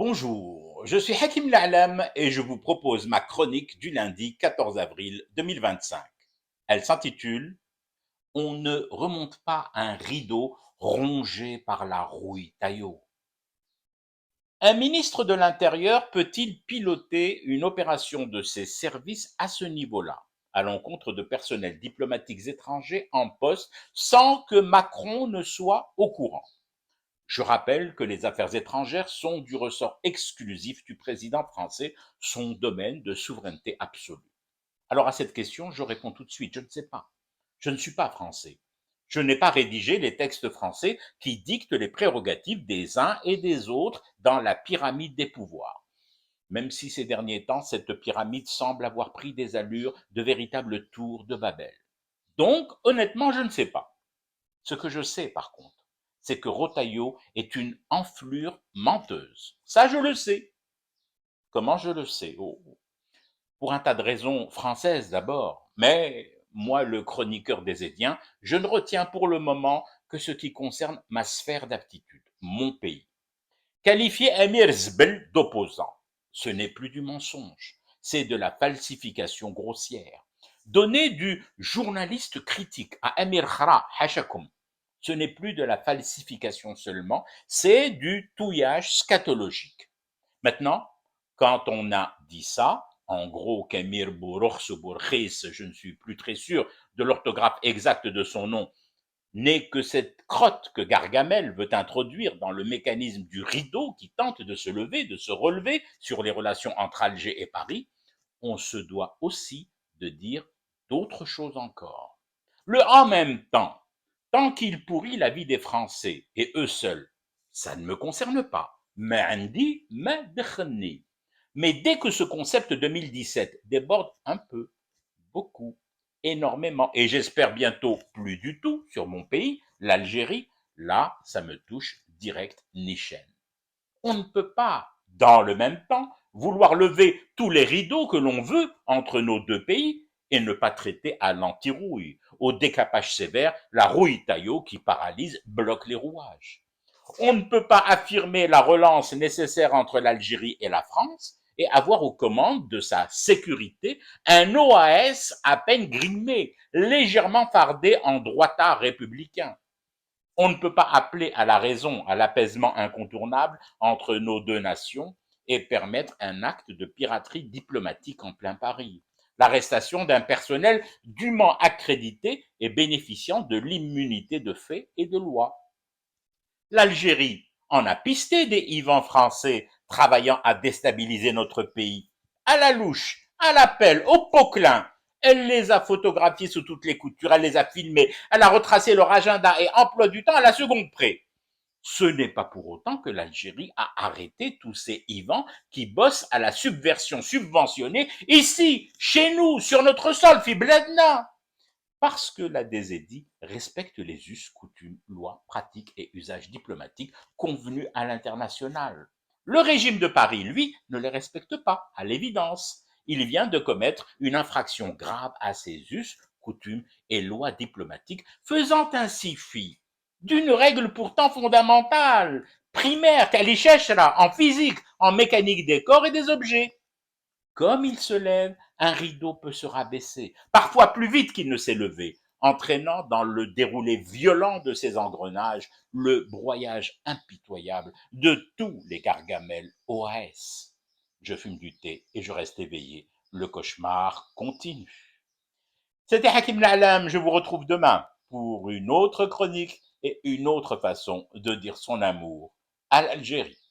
Bonjour, je suis Hakim La'alam et je vous propose ma chronique du lundi 14 avril 2025. Elle s'intitule On ne remonte pas un rideau rongé par la rouille Taillot. Un ministre de l'Intérieur peut-il piloter une opération de ses services à ce niveau-là, à l'encontre de personnels diplomatiques étrangers en poste sans que Macron ne soit au courant? Je rappelle que les affaires étrangères sont du ressort exclusif du président français, son domaine de souveraineté absolue. Alors à cette question, je réponds tout de suite, je ne sais pas. Je ne suis pas français. Je n'ai pas rédigé les textes français qui dictent les prérogatives des uns et des autres dans la pyramide des pouvoirs. Même si ces derniers temps, cette pyramide semble avoir pris des allures de véritable tour de Babel. Donc, honnêtement, je ne sais pas. Ce que je sais, par contre, c'est que Rotaillot est une enflure menteuse. Ça, je le sais. Comment je le sais? Pour un tas de raisons françaises d'abord. Mais moi, le chroniqueur des Édiens, je ne retiens pour le moment que ce qui concerne ma sphère d'aptitude, mon pays. Qualifier Amir Zbel d'opposant, ce n'est plus du mensonge, c'est de la falsification grossière. Donner du journaliste critique à Amir Khara Hashakoum, ce n'est plus de la falsification seulement, c'est du touillage scatologique. Maintenant, quand on a dit ça, en gros qu'Amir Bourkhis, je ne suis plus très sûr de l'orthographe exacte de son nom, n'est que cette crotte que Gargamel veut introduire dans le mécanisme du rideau qui tente de se lever, de se relever sur les relations entre Alger et Paris, on se doit aussi de dire d'autres choses encore. Le en même temps, tant qu'il pourrit la vie des Français et eux seuls, ça ne me concerne pas. Mais dès que ce concept 2017 déborde un peu, beaucoup, énormément, et j'espère bientôt plus du tout sur mon pays, l'Algérie, là, ça me touche direct ni chaîne. On ne peut pas, dans le même temps, vouloir lever tous les rideaux que l'on veut entre nos deux pays et ne pas traiter à l'anti-rouille, au décapage sévère, la rouille taillot qui paralyse, bloque les rouages. On ne peut pas affirmer la relance nécessaire entre l'Algérie et la France et avoir aux commandes de sa sécurité un OAS à peine grimé, légèrement fardé en droitard républicain. On ne peut pas appeler à la raison, à l'apaisement incontournable entre nos deux nations et permettre un acte de piraterie diplomatique en plein Paris. L'arrestation d'un personnel dûment accrédité et bénéficiant de l'immunité de fait et de loi. L'Algérie en a pisté des Ivans français travaillant à déstabiliser notre pays. À la louche, à l'appel, au poquelin. Elle les a photographiés sous toutes les coutures, elle les a filmés, elle a retracé leur agenda et emploi du temps à la seconde près. Ce n'est pas pour autant que l'Algérie a arrêté tous ces Ivans qui bossent à la subversion subventionnée ici, chez nous, sur notre sol, Fibledna. Parce que la DZI respecte les us, coutumes, lois, pratiques et usages diplomatiques convenus à l'international. Le régime de Paris, lui, ne les respecte pas, à l'évidence. Il vient de commettre une infraction grave à ses us, coutumes et lois diplomatiques, faisant ainsi fi d'une règle pourtant fondamentale, primaire, là, en physique, en mécanique des corps et des objets. Comme il se lève, un rideau peut se rabaisser, parfois plus vite qu'il ne s'est levé, entraînant dans le déroulé violent de ses engrenages le broyage impitoyable de tous les gargamels OAS. Je fume du thé et je reste éveillé. Le cauchemar continue. C'était Hakim La'alam, je vous retrouve demain pour une autre chronique et une autre façon de dire son amour à l'Algérie.